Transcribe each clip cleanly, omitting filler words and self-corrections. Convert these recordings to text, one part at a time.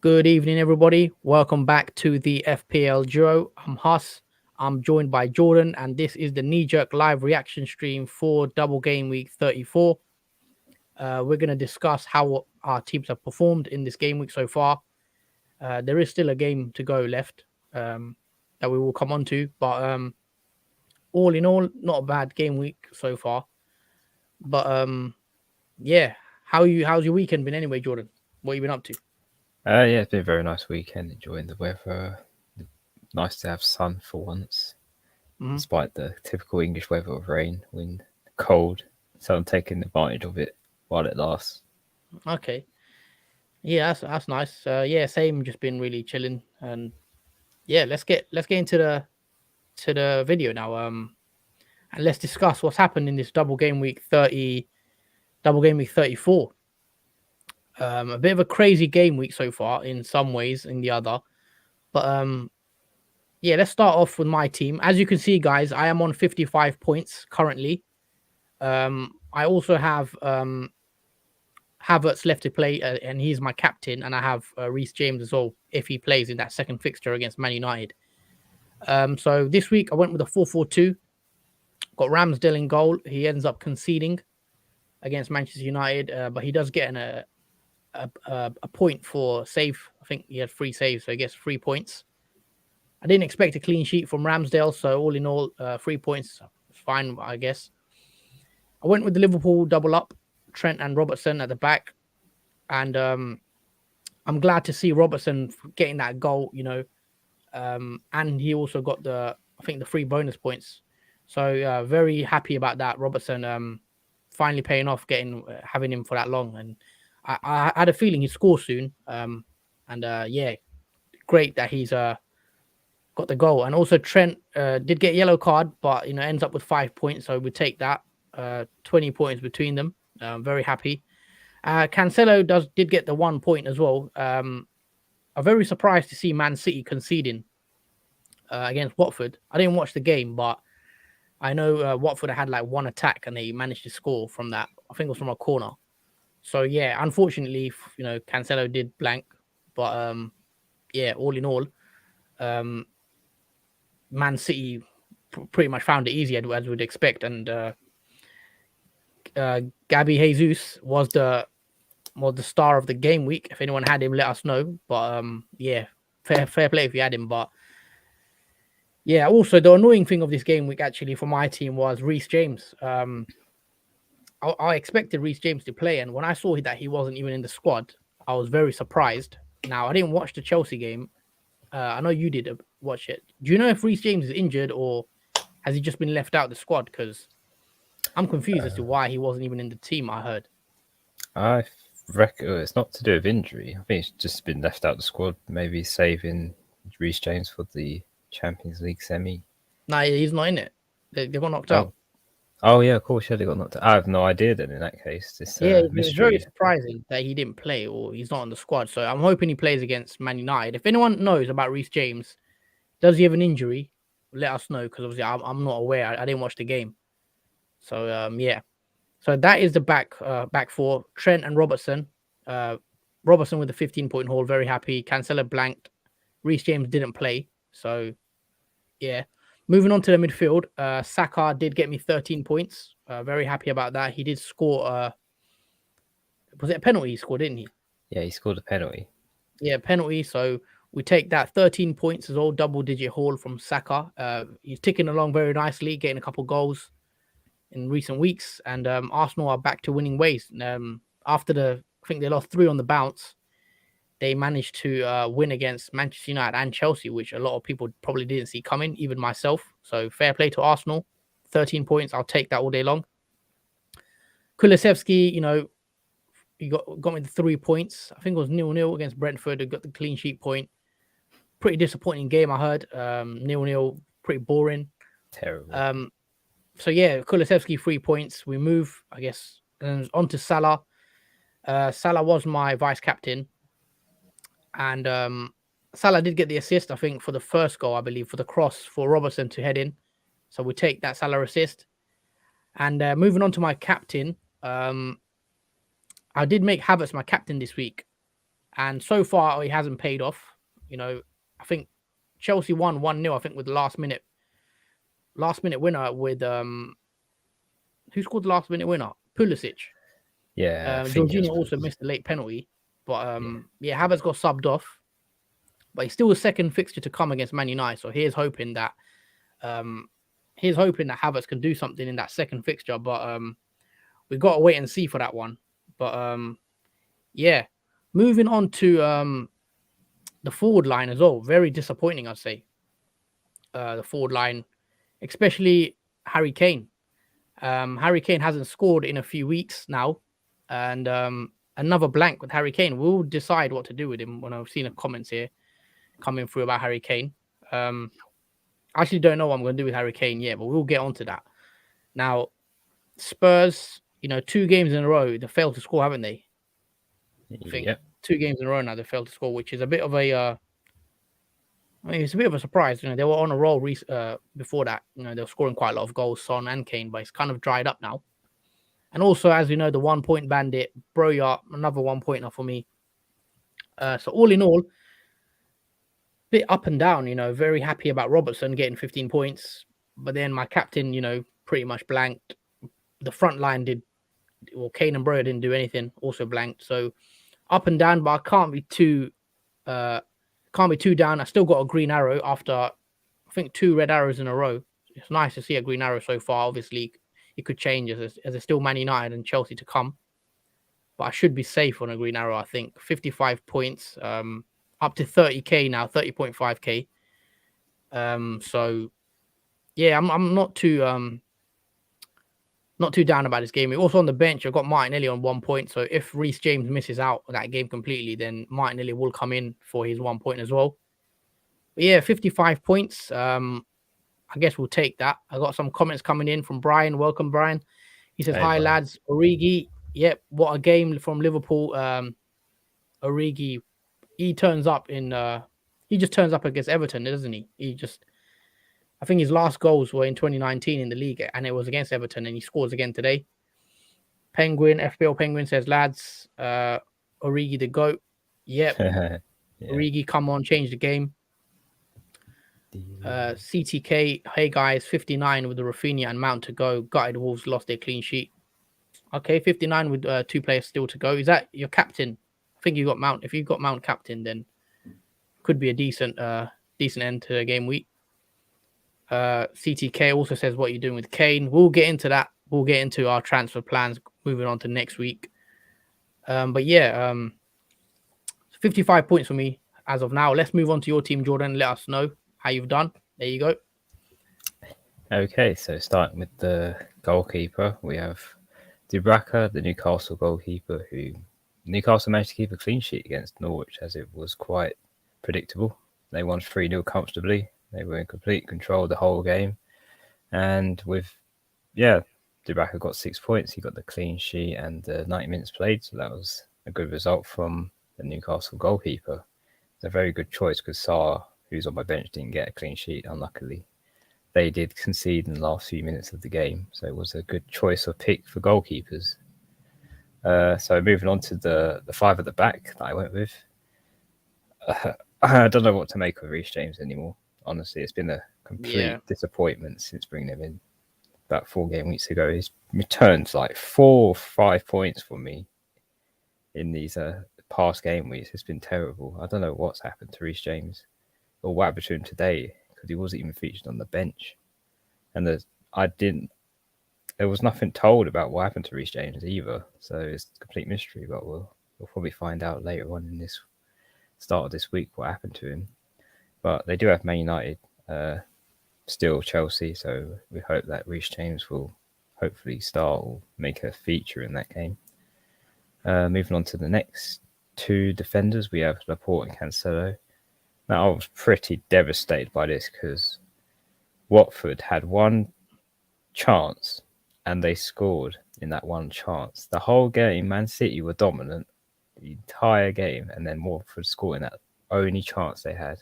Good evening, everybody. Welcome back to the FPL Duo. I'm Huss. I'm joined by Jordan, and this is the knee-jerk live reaction stream for Double Game Week 34. We're going to discuss how our teams have performed in this game week so far. There is still a game to go left that we will come on to, but all in all, not a bad game week so far. But yeah, how's your weekend been anyway, Jordan? What have you been up to? Yeah, it's been a very nice weekend. Enjoying the weather. Nice to have sun for once, despite the typical English weather of rain, wind, cold. So I'm taking advantage of it while it lasts. Okay. Yeah, that's nice. Yeah, same. Just been really chilling, and yeah, let's get into the video now. And let's discuss what's happened in this double game week 34. A bit of a crazy game week so far in some ways, in the other, but yeah, let's start off with my team. As you can see, guys, I am on 55 points currently. I also have Havertz left to play, and he's my captain, and I have Reece James as well if he plays in that second fixture against Man United. So this week I went with a 4-4-2. Got Ramsdale in goal. He ends up conceding against Manchester United, but he does get a point for save. I think he had 3 saves, so he gets 3 points. I didn't expect a clean sheet from Ramsdale, so all in all, 3 points is fine, I guess. I went with the Liverpool double up, Trent and Robertson at the back, and I'm glad to see Robertson getting that goal, and he also got the 3 bonus points. So very happy about that. Robertson finally paying off, having him for that long, and I had a feeling he'd score soon. Yeah, great that he's got the goal. And also Trent did get a yellow card, but ends up with 5 points, so we take that. 20 points between them. Very happy. Cancelo did get the 1 point as well. I'm very surprised to see Man City conceding against Watford. I didn't watch the game, but I know Watford had like one attack and they managed to score from that. I think it was from a corner. So yeah, unfortunately, Cancelo did blank, but yeah, all in all, Man City pretty much found it easy as we'd expect, and Qgvfzs was the star of the game week. If anyone had him, let us know. But yeah, fair play if you had him. But yeah, also the annoying thing of this game week actually for my team was Reece James. I expected Reece James to play, and when I saw that he wasn't even in the squad, I was very surprised. Now I didn't watch the Chelsea game. I know you did watch it. Do you know if Reece James is injured or has he just been left out of the squad? Because I'm confused as to why he wasn't even in the team. I heard. I reckon it's not to do with injury. I think it's just been left out of the squad. Maybe saving Reece James for the Champions League semi. No, he's not in it. They got knocked out. Oh yeah, of course, yeah, they got knocked out. I have no idea then. In that case, it's it's very mystery. surprising that he didn't play or he's not on the squad. So I'm hoping he plays against Man United. If anyone knows about Reece James, does he have an injury? Let us know, because obviously I'm not aware. I didn't watch the game. So yeah. So that is the back four: Trent and Robertson. Robertson with the 15-point haul, very happy. Cancelo blanked. Reece James didn't play. So yeah. Moving on to the midfield, Saka did get me 13 points. Very happy about that. He did score. Was it a penalty he scored, didn't he? Yeah, he scored a penalty. Yeah, penalty. So we take that 13 points as all, double-digit haul from Saka. He's ticking along very nicely, getting a couple goals in recent weeks. And Arsenal are back to winning ways. After I think they lost 3 on the bounce, they managed to win against Manchester United and Chelsea, which a lot of people probably didn't see coming, even myself. So fair play to Arsenal. 13 points. I'll take that all day long. Kulusevski, he got me the 3 points. I think it was 0-0 against Brentford. He got the clean sheet point. Pretty disappointing game, I heard. 0-0, pretty boring. Terrible. So yeah, Kulusevski 3 points. We move, I guess, on to Salah. Salah was my vice captain. And Salah did get the assist, I think, for the first goal, I believe, for the cross for Robertson to head in. So we take that Salah assist. And moving on to my captain, I did make Havertz my captain this week. And so far, he hasn't paid off. I think Chelsea won 1-0, I think, with the last minute winner with who scored the last minute winner? Pulisic. Yeah, Jorginho also missed a late penalty. But Havertz got subbed off. But he's still a second fixture to come against Man United. So here's hoping that Havertz can do something in that second fixture. But we've got to wait and see for that one. But moving on to the forward line as well. Very disappointing, I'd say. The forward line, especially Harry Kane. Harry Kane hasn't scored in a few weeks now. And another blank with Harry Kane. We'll decide what to do with him when I've seen the comments here coming through about Harry Kane. I actually don't know what I'm going to do with Harry Kane yet, but we'll get onto that. Now, Spurs, 2 games in a row, they failed to score, haven't they? I think 2 games in a row now they failed to score, which is a bit of a it's a bit of a surprise. They were on a roll before that. They were scoring quite a lot of goals, Son and Kane, but it's kind of dried up now. And also, as you know, the 1-point bandit, Broya, another 1-pointer for me. So all in all, bit up and down, very happy about Robertson getting 15 points. But then my captain, pretty much blanked. The front line Kane and Broya didn't do anything, also blanked. So up and down, but I can't be too down. I still got a green arrow after, I think, 2 red arrows in a row. It's nice to see a green arrow so far. Obviously, it could change as there's still Man United and Chelsea to come. But I should be safe on a green arrow, I think. 55 points, up to 30k now, 30.5k. So yeah, I'm not too down about this game. Also on the bench, I've got Martinelli on 1 point. So if Reece James misses out that game completely, then Martinelli will come in for his 1 point as well. But yeah, 55 points. I guess we'll take that. I got some comments coming in from Brian. Welcome, Brian. He says, "Hi, lads. Origi, yep, what a game from Liverpool. Origi, he turns up he just turns up against Everton, doesn't he? I think his last goals were in 2019 in the league, and it was against Everton, and he scores again today." FPL Penguin says, "Lads, Origi the GOAT. Yep. Yeah. Origi, come on, change the game." CTK, hey guys, 59 with the Rafinha and Mount to go. Gutted Wolves lost their clean sheet. Okay, 59 with 2 players still to go. Is that your captain? I think you got Mount. If you've got Mount captain, then could be a decent end to the game week. CTK also says, "What are you doing with Kane?" We'll get into that. We'll get into our transfer plans moving on to next week. But yeah, 55 points for me as of now. Let's move on to your team, Jordan. Let us know how you've done. There you go. Okay, so starting with the goalkeeper, we have Dubravka, the Newcastle goalkeeper, who Newcastle managed to keep a clean sheet against Norwich, as it was quite predictable. They won 3-0 comfortably. They were in complete control the whole game. And Dubravka got 6 points. He got the clean sheet and 90 minutes played. So that was a good result from the Newcastle goalkeeper. It's a very good choice because Sarr, who's on my bench, didn't get a clean sheet, unluckily. They did concede in the last few minutes of the game. So it was a good choice of pick for goalkeepers. So moving on to the 5 at the back that I went with. I don't know what to make of Reece James anymore. Honestly, it's been a complete disappointment since bringing him in about 4 game weeks ago. He's returned like 4 or 5 points for me in these past game weeks. It's been terrible. I don't know what's happened to Reece James or what happened to him today, because he wasn't even featured on the bench. And there was nothing told about what happened to Reece James either. So it's a complete mystery, but we'll probably find out later on in this start of this week what happened to him. But they do have Man United, still Chelsea, so we hope that Reece James will hopefully start or make a feature in that game. Moving on to the next 2 defenders, we have Laporte and Cancelo. Now, I was pretty devastated by this because Watford had 1 chance and they scored in that 1 chance. The whole game, Man City were dominant the entire game, and then Watford scored in that only chance they had.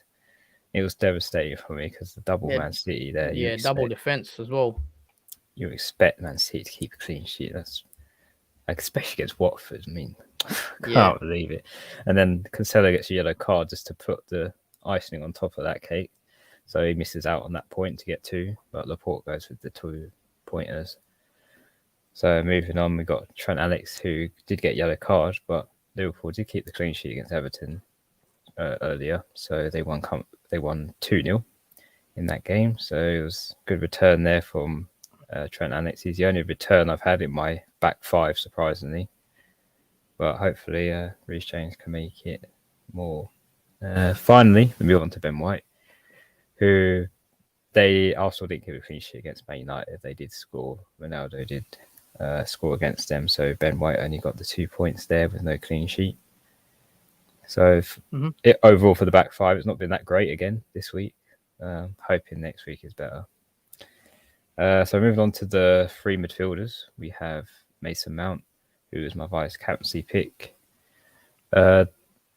It was devastating for me because the double Man City there. Yeah, double defense as well. You expect Man City to keep a clean sheet. That's especially against Watford. I mean, Can't believe it. And then Cancelo gets a yellow card just to put the icing on top of that cake. So he misses out on that point to get 2, but Laporte goes with the 2 pointers. So moving on, we got Trent Alex, who did get yellow card, but Liverpool did keep the clean sheet against Everton earlier. So they won 2-0 in that game. So it was a good return there from Trent Alex. He's the only return I've had in my back 5, surprisingly. But hopefully Reece James can make it more. Finally, we move on to Ben White, who Arsenal didn't give a clean sheet against Man United. They did score. Ronaldo did score against them. So Ben White only got the 2 points there with no clean sheet. So overall for the back 5, it's not been that great again this week. Hoping next week is better. So moving on to the 3 midfielders, we have Mason Mount, who is my vice captaincy pick. There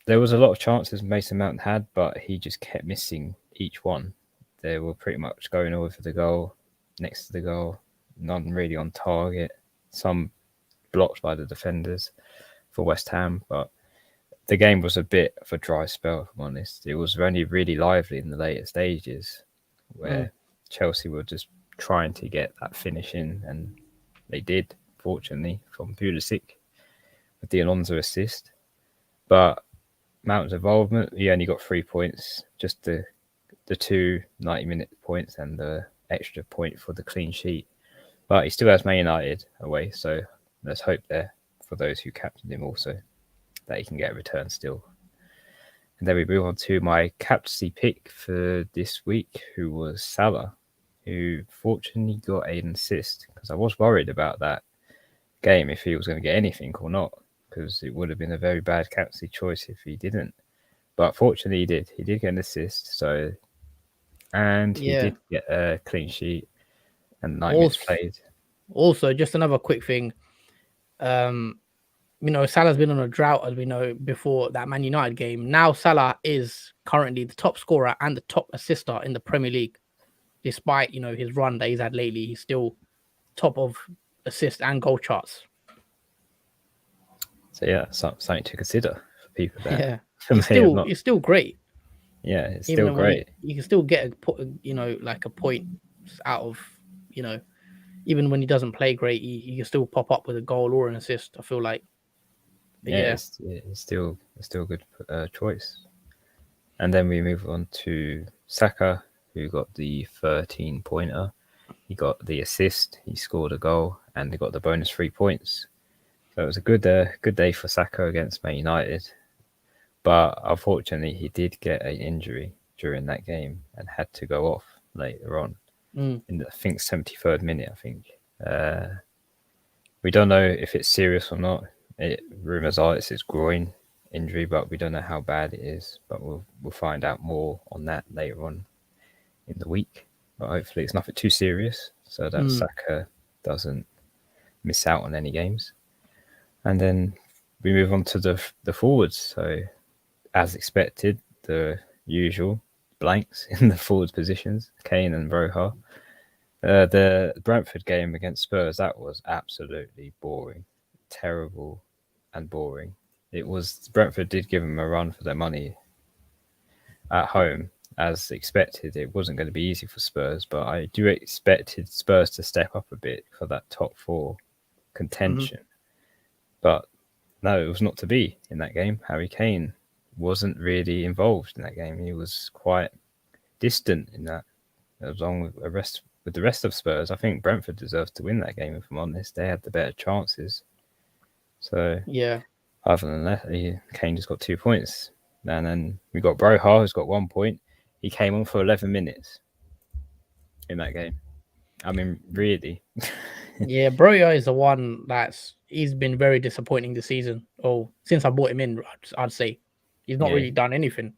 was a lot of chances Mason Mount had, but he just kept missing each one. They were pretty much going over the goal, next to the goal, none really on target. Some blocked by the defenders for West Ham, but the game was a bit of a dry spell, if I'm honest. It was only really lively in the later stages where Chelsea were just trying to get that finish in, and they did, fortunately, from Pulisic with the Alonso assist. But Mount's involvement, he only got 3 points, just the 2 90-minute points and the extra point for the clean sheet. But he still has Man United away, so let's hope there for those who captained him also that he can get a return still. And then we move on to my captaincy pick for this week, who was Salah, who fortunately got an assist, because I was worried about that game if he was going to get anything or not, because it would have been a very bad captaincy choice if he didn't. But fortunately he did. He did get an assist, and he did get a clean sheet and 9 minutes played. Also, just another quick thing. Salah's been on a drought, as we know, before that Man United game. Now Salah is currently the top scorer and the top assister in the Premier League. Despite, his run that he's had lately, he's still top of assist and goal charts. So yeah, something to consider for people that. Yeah, it's still great. Yeah, it's still great. You can still get a point out of, even when he doesn't play great, he can still pop up with a goal or an assist, I feel like. But it's still a good choice. And then we move on to Saka, who got the 13-pointer. He got the assist, he scored a goal, and he got the bonus 3 points. So it was a good day for Saka against Man United. But unfortunately, he did get an injury during that game and had to go off later on in the, I think, 73rd minute, I think. We don't know if it's serious or not. Rumours are it's his groin injury, but we don't know how bad it is. But we'll find out more on that later on in the week. But hopefully it's nothing too serious so that Saka doesn't miss out on any games. And then we move on to the forwards. So as expected, the usual blanks in the forwards positions, Kane and Roja. The Brentford game against Spurs, that was absolutely boring. Terrible and boring. It was, Brentford did give them a run for their money at home. As expected, it wasn't going to be easy for Spurs, but I do expected Spurs to step up a bit for that top 4 contention. But no, it was not to be in that game. Harry Kane wasn't really involved in that game. He was quite distant in that, along with the rest of Spurs. I think Brentford deserved to win that game, if I'm honest. They had the better chances. So yeah, other than that, Kane just got 2 points. And then we got Broha, who's got 1 point. He came on for 11 minutes in that game. I mean, really. Yeah, Broja is the one he's been very disappointing this season. Since I bought him in, I'd say. He's not really done anything.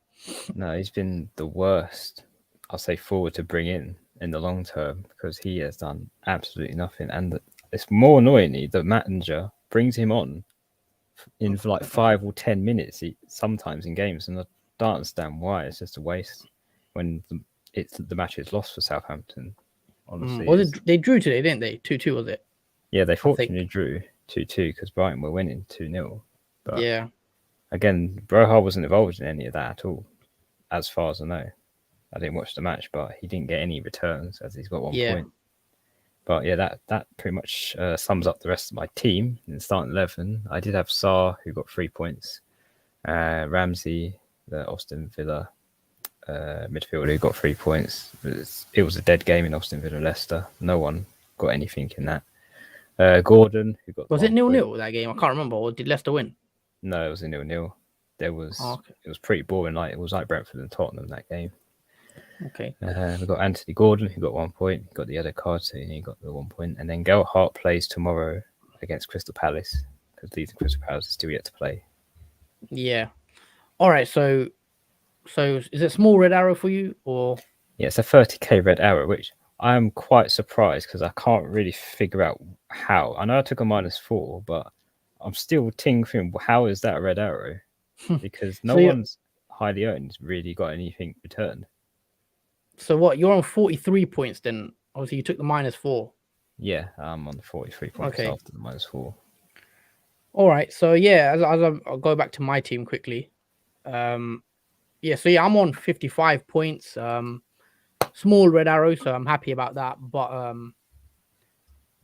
No, he's been the worst, I'll say, forward to bring in the long term, because he has done absolutely nothing. And it's more annoyingly, the manager brings him on in for like 5 or 10 minutes sometimes in games, and I don't understand why. It's just a waste when the match is lost for Southampton. Honestly, they drew today, didn't they? 2-2 was it? Yeah, they fortunately drew 2-2 because Brighton were winning 2-0. But yeah. again, Broha wasn't involved in any of that at all, as far as I know. I didn't watch the match, but he didn't get any returns as he's got 1 point. But yeah, that pretty much sums up the rest of my team in the starting 11. I did have Sarr, who got 3 points. Ramsey, the Aston Villa midfielder, who got 3 points. It was a dead game in Aston Villa Leicester. No one got anything in that. Gordon, who got Was it 0-0 that game? I can't remember. Or did Leicester win? No, it was a 0-0. It was pretty boring. It was like Brentford and Tottenham that game. Okay. We got Anthony Gordon, who got 1 point. He got the other card, so he got the 1 point. And then Gelhardt plays tomorrow against Crystal Palace, because Leeds and Crystal Palace are still yet to play. Yeah. All right. So is it small red arrow for you, or? Yeah, it's a 30k red arrow, which I'm quite surprised because I can't really figure out how. I know I took a -4, but I'm still thinking, how is that a red arrow? Because no one's highly owned really got anything returned. So what? You're on 43 points then. Obviously, you took the -4. Yeah, I'm on 43 points after the -4. All right. So yeah, as I'll go back to my team quickly. Yeah. So yeah, I'm on 55 points. Small red arrow, so I'm happy about that. But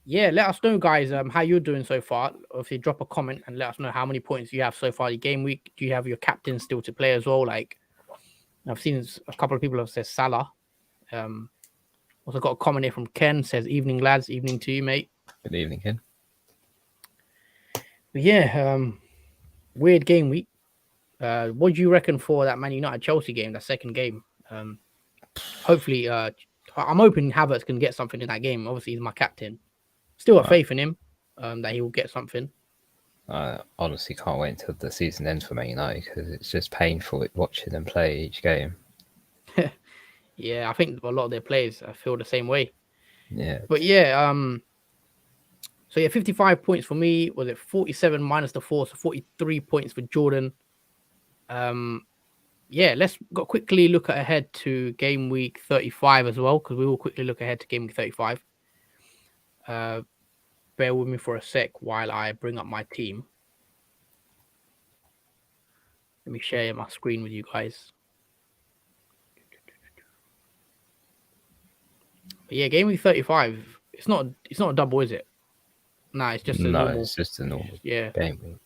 yeah, let us know, guys, how you're doing so far. Obviously, drop a comment and let us know how many points you have so far the game week. Do you have your captain still to play as well? Like, I've seen a couple of people have said Salah. Also got a comment here from Ken, says, "Evening, lads. Evening to you, mate." Good evening, Ken. But yeah, weird game week. What do you reckon for that Man United Chelsea game, that second game? Hopefully, I'm hoping Havertz can get something in that game. Obviously, he's my captain. Still have faith in him that he will get something. I honestly can't wait until the season ends for Man United because it's just painful watching them play each game. Yeah, I think a lot of their players feel the same way. Yeah. But yeah, so yeah, 55 points for me. Was it 47 minus the 4? So 43 points for Jordan. Yeah, let's quickly look ahead to game week 35 as well, because we will quickly look ahead to game week 35. Bear with me for a sec while I bring up my team. Let me share my screen with you guys. But yeah, game week 35. It's not a double, is it? Nah, it's just a normal. It's just a normal game week.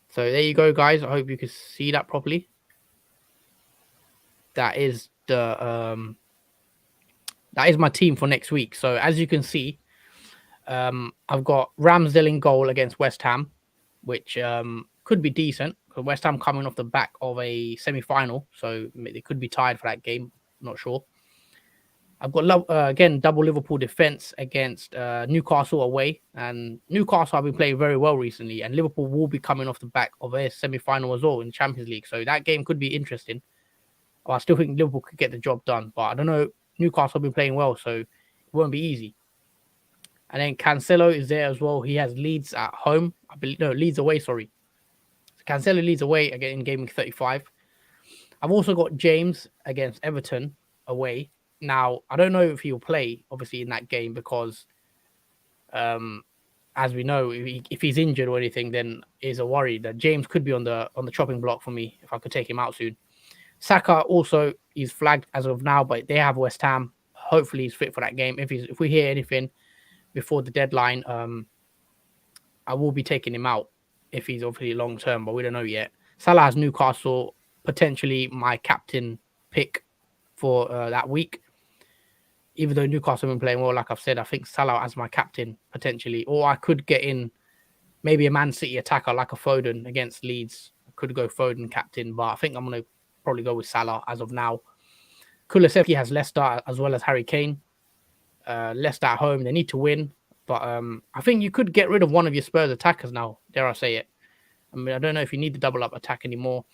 So there you go, guys. I hope you can see that properly. That is the that is my team for next week. So as you can see, I've got Ramsdale in goal against West Ham, which could be decent because West Ham coming off the back of a semi-final, so they could be tied for that game. Not sure. I've got again double Liverpool defense against Newcastle away, and Newcastle have been playing very well recently, and Liverpool will be coming off the back of a semi-final as well in the Champions League, so that game could be interesting. I still think Liverpool could get the job done, but I don't know. Newcastle have been playing well, so it won't be easy. And then Cancelo is there as well. He has Leeds at home. I believe Leeds away. Sorry, so Cancelo leads away again in game week 35. I've also got James against Everton away. Now, I don't know if he'll play, obviously, in that game because, as we know, if he's injured or anything, then is a worry that James could be on the chopping block for me if I could take him out soon. Saka also is flagged as of now, but they have West Ham. Hopefully, he's fit for that game. If we hear anything before the deadline, I will be taking him out if he's obviously long term, but we don't know yet. Salah has Newcastle, potentially my captain pick for that week. Even though Newcastle have been playing well, like I've said, I think Salah as my captain potentially, or I could get in maybe a Man City attacker like a Foden against Leeds. I could go Foden captain, but I think I'm going to probably go with Salah as of now. Kulusevski has Leicester as well as Harry Kane. Leicester at home, they need to win, but I think you could get rid of one of your Spurs attackers now, dare I say it. I mean, I don't know if you need the double up attack anymore.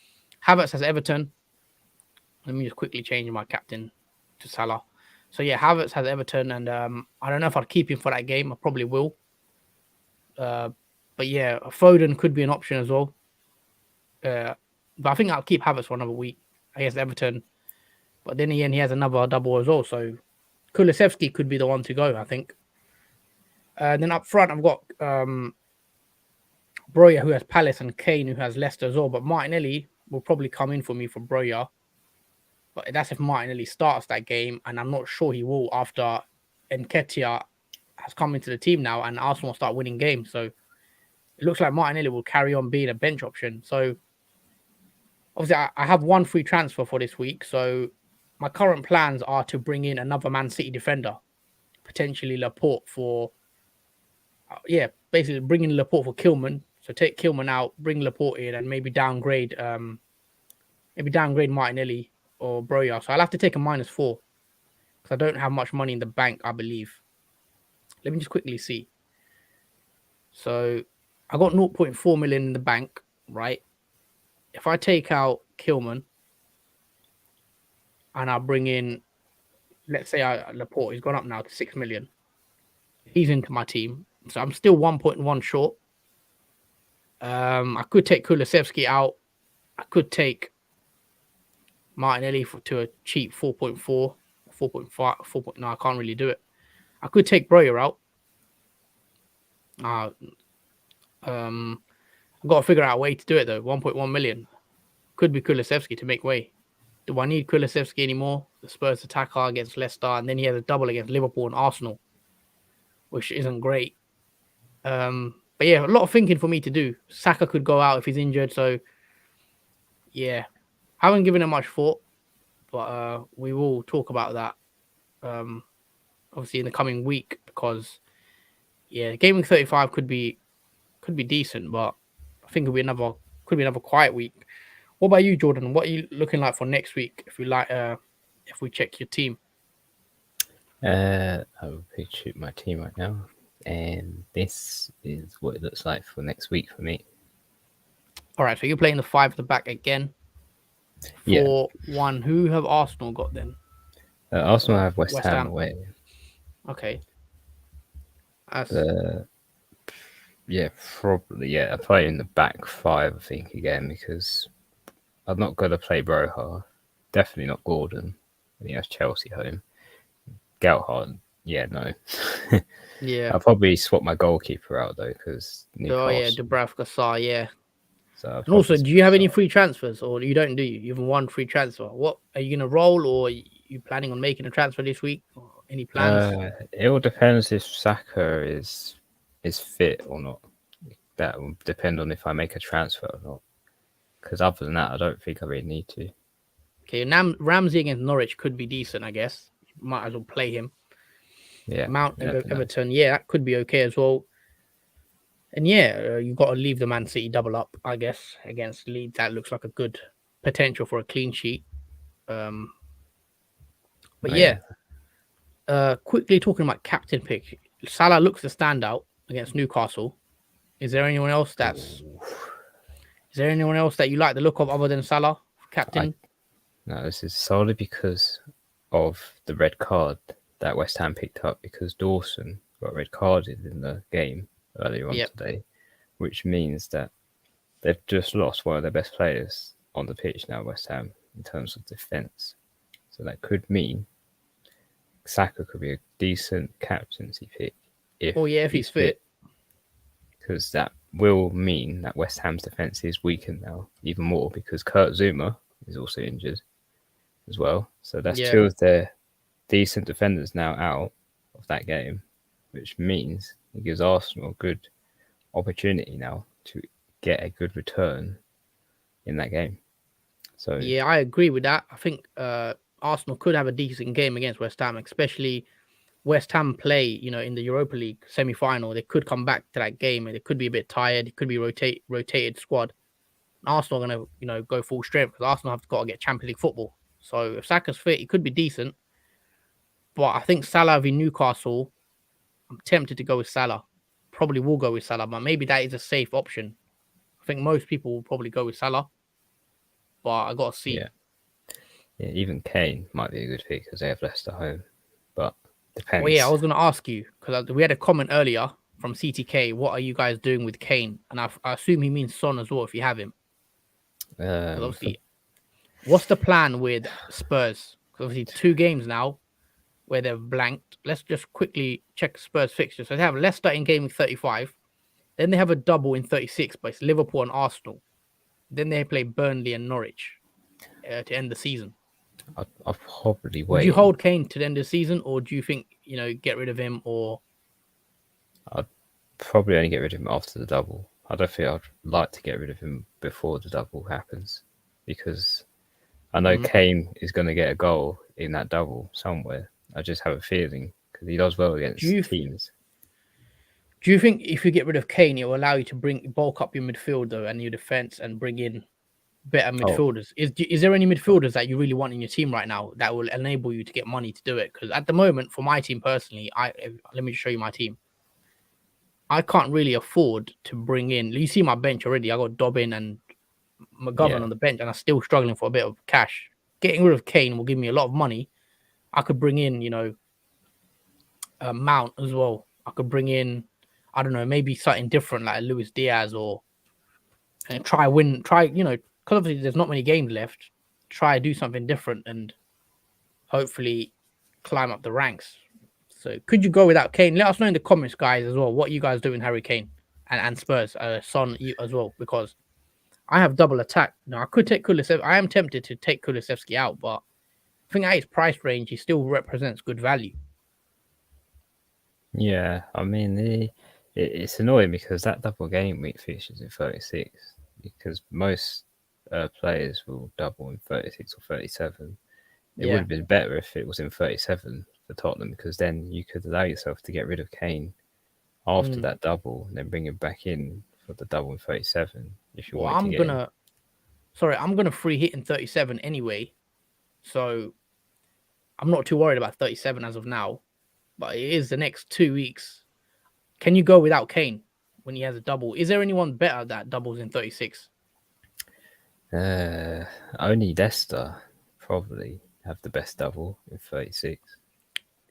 Havertz has Everton. Let me just quickly change my captain to Salah. So yeah, Havertz has Everton, and I don't know if I'd keep him for that game. I probably will. But yeah, Foden could be an option as well. But I think I'll keep Havertz for another week against Everton. But then again, he has another double as well. So Kulusevski could be the one to go, I think. Then up front, I've got Broya, who has Palace, and Kane, who has Leicester as well. But Martinelli will probably come in for me for Broya. But that's if Martinelli starts that game, and I'm not sure he will after Nketiah has come into the team now, and Arsenal will start winning games. So it looks like Martinelli will carry on being a bench option. So obviously, I have one free transfer for this week. So my current plans are to bring in another Man City defender, potentially Laporte for, basically bring in Laporte for Kilman. So take Kilman out, bring Laporte in, and maybe downgrade Martinelli or Broya. So I'll have to take a -4 because I don't have much money in the bank, I believe. Let me just quickly see. So I got 0.4 million in the bank, right? If I take out Kilman and I bring in, let's say Laporte, he's gone up now to 6 million. He's into my team. So I'm still 1.1 short. I could take Kulusevski out. I could take Martinelli to a cheap 4.4, 4.5, no, I can't really do it. I could take Broya out. I've got to figure out a way to do it though. 1.1 million. Could be Kulusevski to make way. Do I need Kulusevski anymore? The Spurs attacker against Leicester, and then he has a double against Liverpool and Arsenal, which isn't great. But yeah, a lot of thinking for me to do. Saka could go out if he's injured, so yeah, I haven't given it much thought, but we will talk about that obviously in the coming week because Gaming 35 could be decent, but I think could be another quiet week. What about you, Jordan? What are you looking like for next week? If we check your team, I will picture my team right now, and this is what it looks like for next week for me. All right, so you're playing the 5 at the back again. 4-1. Who have Arsenal got then? Arsenal have West Ham away. Okay. Probably. I play in the back 5, I think, again, because I'm not going to play Broha. Definitely not Gordon. I think that's Chelsea home. Gouthard, no. Yeah. I'll probably swap my goalkeeper out, though, because Dubravka Sarr, yeah. So and also, do you have any free transfers, or you don't? Do you have one free transfer? What are you gonna roll, or are you planning on making a transfer this week? Or any plans? It all depends if Saka is fit or not. That will depend on if I make a transfer or not. Because other than that, I don't think I really need to. Okay, Ramsey against Norwich could be decent, I guess. Might as well play him. Yeah. Mount Everton, that could be okay as well. And you've got to leave the Man City double up, I guess, against Leeds. That looks like a good potential for a clean sheet. Quickly talking about captain pick, Salah looks to stand out against Newcastle. Is there anyone else that you like the look of other than Salah, captain? No, this is solely because of the red card that West Ham picked up, because Dawson got red carded in the game earlier on today, which means that they've just lost one of their best players on the pitch now, West Ham, in terms of defence. So that could mean Saka could be a decent captaincy pick if he's fit. Because that will mean that West Ham's defence is weakened now even more, because Kurt Zuma is also injured as well. So that's 2 of their decent defenders now out of that game, which means it gives Arsenal a good opportunity now to get a good return in that game. So I agree with that. I think Arsenal could have a decent game against West Ham, especially West Ham play, in the Europa League semi-final. They could come back to that game and they could be a bit tired. It could be rotated squad. Arsenal are going to, go full strength because Arsenal have got to get Champions League football. So if Saka's fit, he could be decent. But I think Salah v Newcastle, I'm tempted to go with Salah. Probably will go with Salah, but maybe that is a safe option. I think most people will probably go with Salah. But I got to see. Yeah, even Kane might be a good pick because they have Leicester home. But depends. Well, I was going to ask you, because we had a comment earlier from CTK. What are you guys doing with Kane? And I assume he means Son as well if you have him. Obviously, what's the plan with Spurs? Because obviously 2 games now where they've blanked. Let's just quickly check Spurs fixtures. So they have Leicester in game 35. Then they have a double in 36, but it's Liverpool and Arsenal. Then they play Burnley and Norwich to end the season. I'll probably wait. Would you hold Kane to the end of the season, or do you think, get rid of him? Or I'd probably only get rid of him after the double. I don't think I'd like to get rid of him before the double happens, because I know Kane is going to get a goal in that double somewhere. I just have a feeling, because he does well against teams. Do you think if you get rid of Kane, it will allow you to bulk up your midfield though and your defense and bring in better midfielders? Is there any midfielders that you really want in your team right now that will enable you to get money to do it? Because at the moment, for my team personally, let me just show you my team. I can't really afford to bring in. You see my bench already. I got Dobbin and McGovern on the bench, and I'm still struggling for a bit of cash. Getting rid of Kane will give me a lot of money. I could bring in, Mount as well. I could bring in, I don't know, maybe something different like Luis Diaz, and because obviously there's not many games left. Try to do something different and hopefully climb up the ranks. So could you go without Kane? Let us know in the comments, guys, as well, what you guys do in Harry Kane and Spurs, Son as well, because I have double attack. Now, I could take Kulusevski. I am tempted to take Kulusevski out, but I think at his price range, he still represents good value. Yeah, I mean, it's annoying because that double game week finishes in 36, because most players will double in 36 or 37. It would have been better if it was in 37 for Tottenham, because then you could allow yourself to get rid of Kane after that double and then bring him back in for the double in 37 if you want to get I'm gonna free hit in 37 anyway, so I'm not too worried about 37 as of now, but it is the next 2 weeks. Can you go without Kane when he has a double? Is there anyone better that doubles in 36? Only Leicester probably have the best double in 36.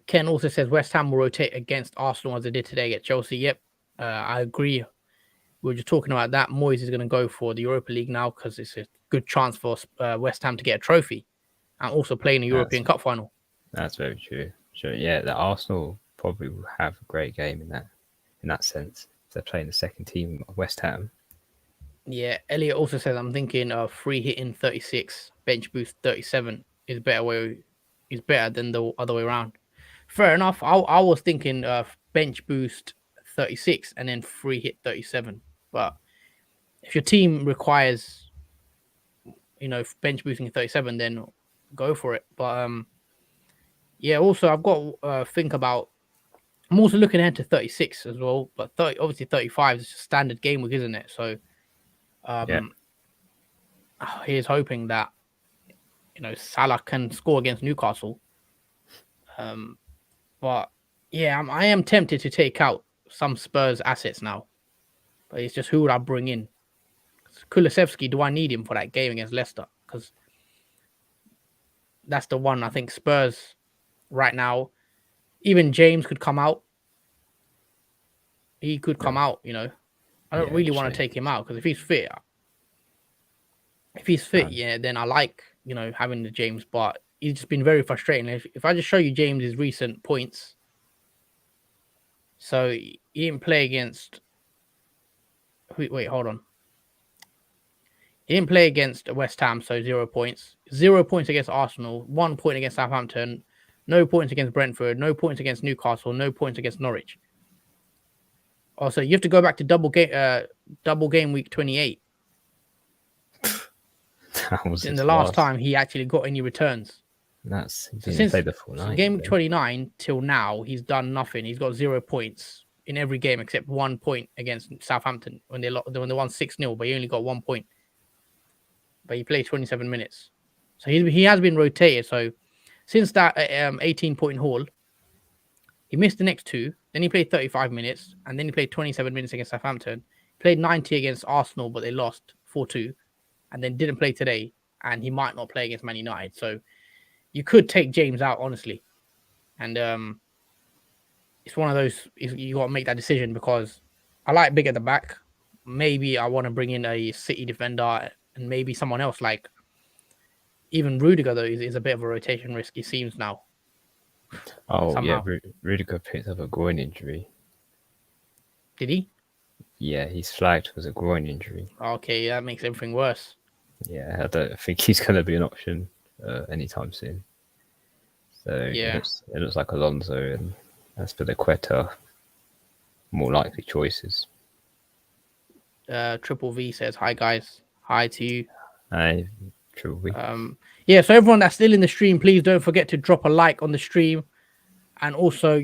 Ken also says West Ham will rotate against Arsenal as they did today against Chelsea. Yep, I agree. We were just talking about that. Moyes is going to go for the Europa League now because it's a good chance for West Ham to get a trophy and also play in a European Cup final. That's very true. Sure, yeah, the Arsenal probably will have a great game in that sense. They're playing the second team of West Ham. Yeah, Elliot also says I'm thinking free hit in 36, bench boost 37 is better than the other way around. Fair enough. I was thinking bench boost 36 and then free hit 37. But if your team requires, bench boosting 37, then go for it. But also I've got to think about. I'm also looking ahead to 36 as well. But obviously 35 is a standard game week, isn't it? So here's hoping that Salah can score against Newcastle. But yeah, I am tempted to take out some Spurs assets now. But it's just who would I bring in? Kulusevski, do I need him for that game against Leicester? Because that's the one I think Spurs right now. Even James could come out. He could come out, I don't really want to take him out because if he's fit, then I like, having the James, but he's just been very frustrating. If I just show you James's recent points. So he didn't play against. Wait, hold on. He didn't play against West Ham, so 0 points. 0 points against Arsenal. 1 point against Southampton. No points against Brentford. No points against Newcastle. No points against Norwich. Also, you have to go back to double game week 28. That was in the last time he actually got any returns. Since play the full night, game week 29 till now, he's done nothing. He's got 0 points in every game except 1 point against Southampton when they won 6-0, but he only got 1 point. But he played 27 minutes. So he has been rotated. So since that 18-point haul, he missed the next 2. Then he played 35 minutes. And then he played 27 minutes against Southampton. Played 90 against Arsenal, but they lost 4-2. And then didn't play today. And he might not play against Man United. So you could take James out, honestly. And it's one of those, you got to make that decision because I like big at the back. Maybe I want to bring in a City defender and maybe someone else like even Rudiger, though, is a bit of a rotation risk, it seems now. Oh, somehow. Yeah, Rudiger picked up a groin injury. Did he? Yeah, he's flagged as a groin injury. Okay, that makes everything worse. Yeah, I don't think he's going to be an option anytime soon. So Yeah. it looks like Alonso and Azpilicueta more likely choices. Triple V says hi guys, hi to you. Triple V. Yeah, so everyone that's still in the stream, please don't forget to drop a like on the stream, and also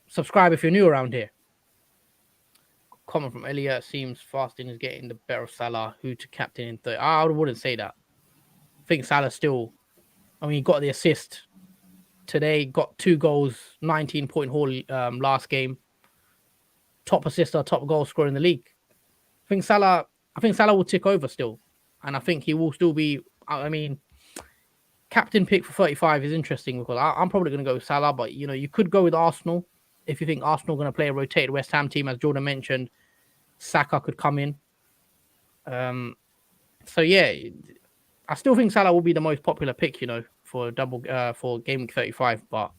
subscribe if you're new around here. Comment from Elliot: seems fasting is getting the better of Salah. Who to captain in third? I wouldn't say that. I think Salah still. I mean, he got the assist today, got 2 goals, 19-point haul last game. Top assister, top goal scorer in the league. I think Salah will tick over still, and I think he will still be. I mean, captain pick for 35 is interesting because I'm probably going to go with Salah, but you could go with Arsenal if you think Arsenal are going to play a rotated West Ham team, as Jordan mentioned. Saka could come in. So yeah, I still think Salah will be the most popular pick, for game week 35. But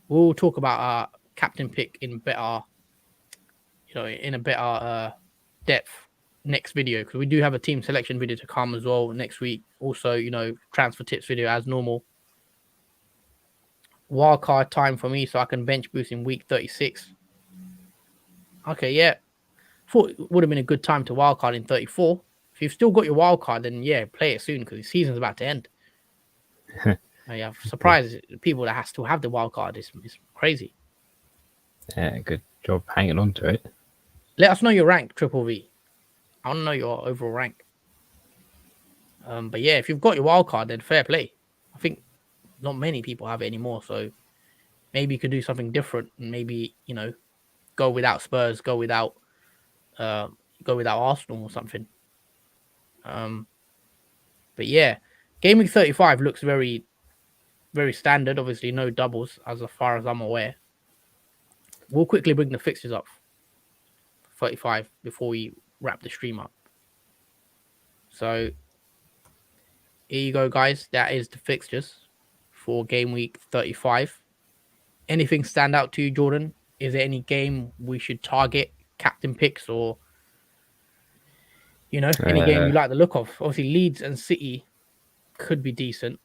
we'll talk about our captain pick in better, in a better depth next video, because we do have a team selection video to come as well next week. Also, transfer tips video as normal. Wildcard time for me, so I can bench boost in week 36. Okay, yeah. Thought it would have been a good time to wildcard in 34. If you've still got your wildcard, then yeah, play it soon because the season's about to end. I'm surprised people that still have the wildcard. It's crazy. Yeah, good job hanging on to it. Let us know your rank, Triple V. I want to know your overall rank. But yeah, if you've got your wildcard, then fair play. I think not many people have it anymore, so maybe you could do something different and maybe go without Spurs, go without Arsenal or something. But yeah, game week 35 looks very, very standard. Obviously, no doubles as far as I'm aware. We'll quickly bring the fixtures up 35 before we wrap the stream up. So here you go, guys. That is the fixtures for game week 35. Anything stand out to you, Jordan? Is there any game we should target captain picks, or any game you like the look of? Obviously, Leeds and City could be decent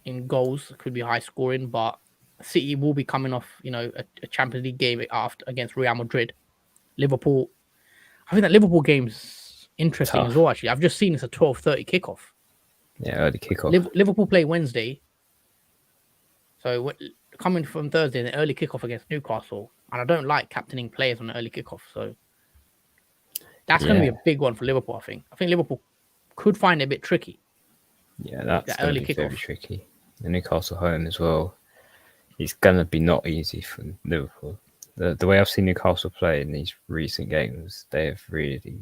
in goals, could be high scoring, but City will be coming off, a Champions League game against Real Madrid. Liverpool, I think that Liverpool game's interesting as well, actually. I've just seen it's a 12:30 kickoff. Yeah, early kickoff. Liverpool play Wednesday. So coming from Thursday, the early kickoff against Newcastle. And I don't like captaining players on the early kickoff. So that's going to be a big one for Liverpool, I think. I think Liverpool could find it a bit tricky. Yeah, that's going to be very tricky. The Newcastle home as well. It's going to be not easy for Liverpool. The way I've seen Newcastle play in these recent games, they have really...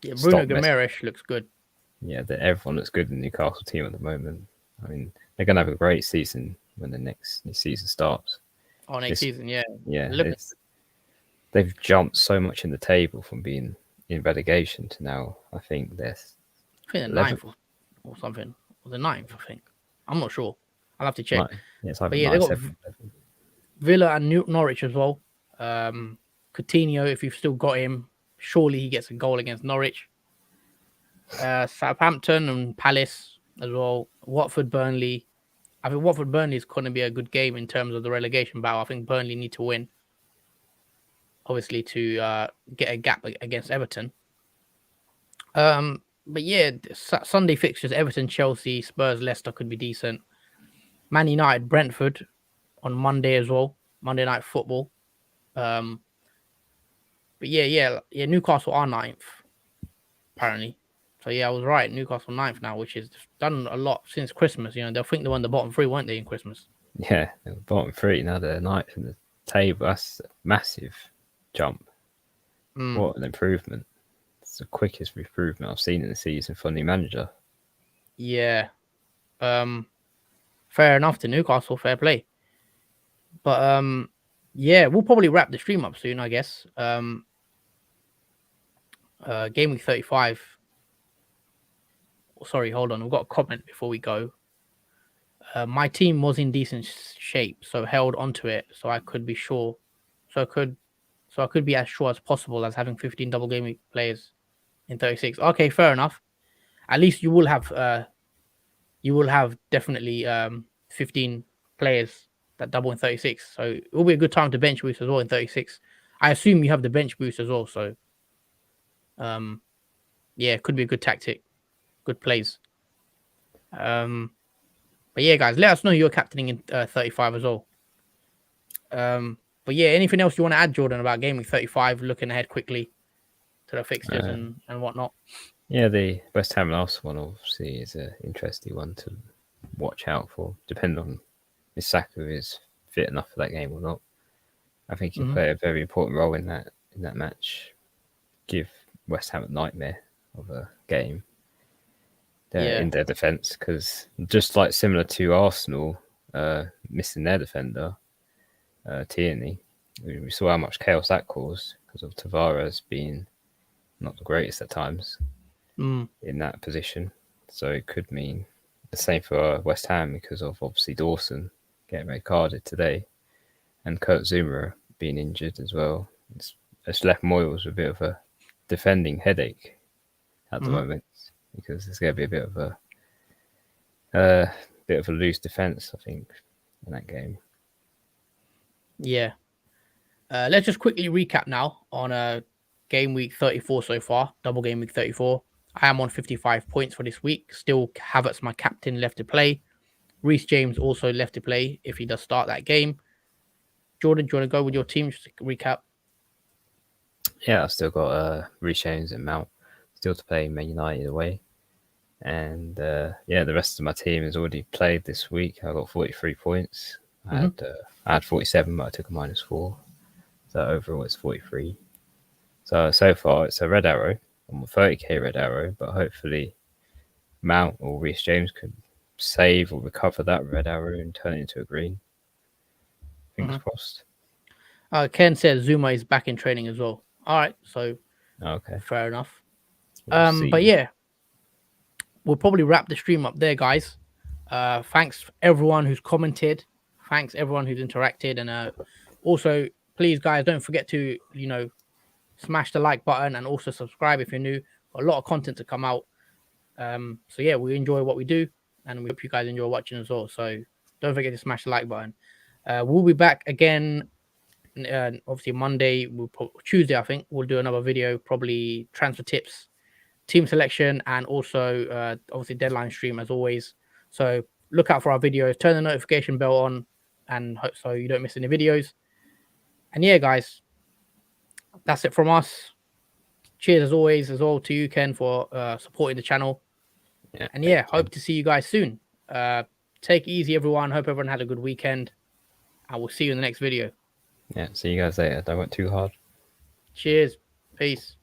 Yeah, Bruno Guimaraes looks good. Yeah, everyone looks good in the Newcastle team at the moment. I mean, they're going to have a great season when the next season starts. Oh, next season, yeah. Yeah, they've jumped so much in the table from being in relegation to now. I think they're ninth or something. Or the ninth, I think. I'm not sure. I'll have to check. Yeah, it's but yeah, they got Villa and Norwich as well. Coutinho, if you've still got him, surely he gets a goal against Norwich. Southampton and Palace as well. Watford, Burnley. I think Watford, Burnley is going to be a good game in terms of the relegation battle. I think Burnley need to win, obviously, to get a gap against Everton. But yeah, Sunday fixtures: Everton, Chelsea, Spurs, Leicester could be decent. Man United, Brentford on Monday as well. Monday Night Football. But yeah. Newcastle are 9th, apparently. So yeah, I was right. Newcastle 9th now, which has done a lot since Christmas. They'll think they won the bottom 3, weren't they, in Christmas? Yeah, they were bottom 3. Now they're 9th in the table. That's a massive jump. What an improvement. It's the quickest improvement I've seen in the season for a new manager. Yeah. Fair enough to Newcastle. Fair play. But yeah, we'll probably wrap the stream up soon, I guess. Game week 35. Sorry, hold on. We've got a comment before we go. My team was in decent shape, so held onto it, so I could be sure. So I could So I could be as sure as possible as having 15 double game week players in 36. Okay, fair enough. At least you will have definitely 15 players that double in 36. So it will be a good time to bench boost as well in 36. I assume you have the bench boost as well. So yeah, it could be a good tactic, good plays. But yeah, guys, let us know you're captaining in 35 as well. But yeah, anything else you want to add, Jordan, about game week 35? Looking ahead quickly to the fixtures and whatnot. Yeah, the West Ham and Arsenal one obviously is an interesting one to watch out for, depending on if Saka is fit enough for that game or not. I think he'll play a very important role in that match. Give West Ham a nightmare of a game in their defence, because just like similar to Arsenal missing their defender, Tierney, we saw how much chaos that caused because of Tavares being not the greatest at times in that position. So it could mean the same for West Ham because of obviously Dawson getting red carded today and Kurt Zuma being injured as well. It's left Moyles with a bit of a defending headache at the moment, because there's going to be a bit of a loose defense, I think, in that game. Yeah. Let's just quickly recap now on game week 34 so far, double game week 34. I am on 55 points for this week. Still Havertz, my captain, left to play. Reece James also left to play if he does start that game. Jordan, do you want to go with your team? Just to recap. Yeah, I've still got Reece James and Mount still to play Man United away. And the rest of my team has already played this week. I got 43 points. I had 47, but I took a -4. So overall, it's 43. So far, it's a red arrow. I'm a 30k red arrow, but hopefully Mount or Reece James could save or recover that red arrow and turn it into a green. Fingers crossed. Ken says Zuma is back in training as well. All right, so okay, fair enough. We'll but yeah, we'll probably wrap the stream up there, guys. Thanks everyone who's commented. Thanks everyone who's interacted, and also please, guys, don't forget to smash the like button and also subscribe if you're new. A lot of content to come out. So yeah, we enjoy what we do, and we hope you guys enjoy watching as well. So don't forget to smash the like button. We'll be back again. Obviously Monday, Tuesday, I think we'll do another video, probably transfer tips, team selection, and also obviously deadline stream as always. So look out for our videos, turn the notification bell on, and hope so you don't miss any videos. And yeah, guys, that's it from us. Cheers as always as well to you, Ken, for supporting the channel. And yeah, hope to see you guys soon. Take it easy, everyone. Hope everyone had a good weekend, and we'll see you in the next video. Yeah, see you guys later. Don't work too hard. Cheers. Peace.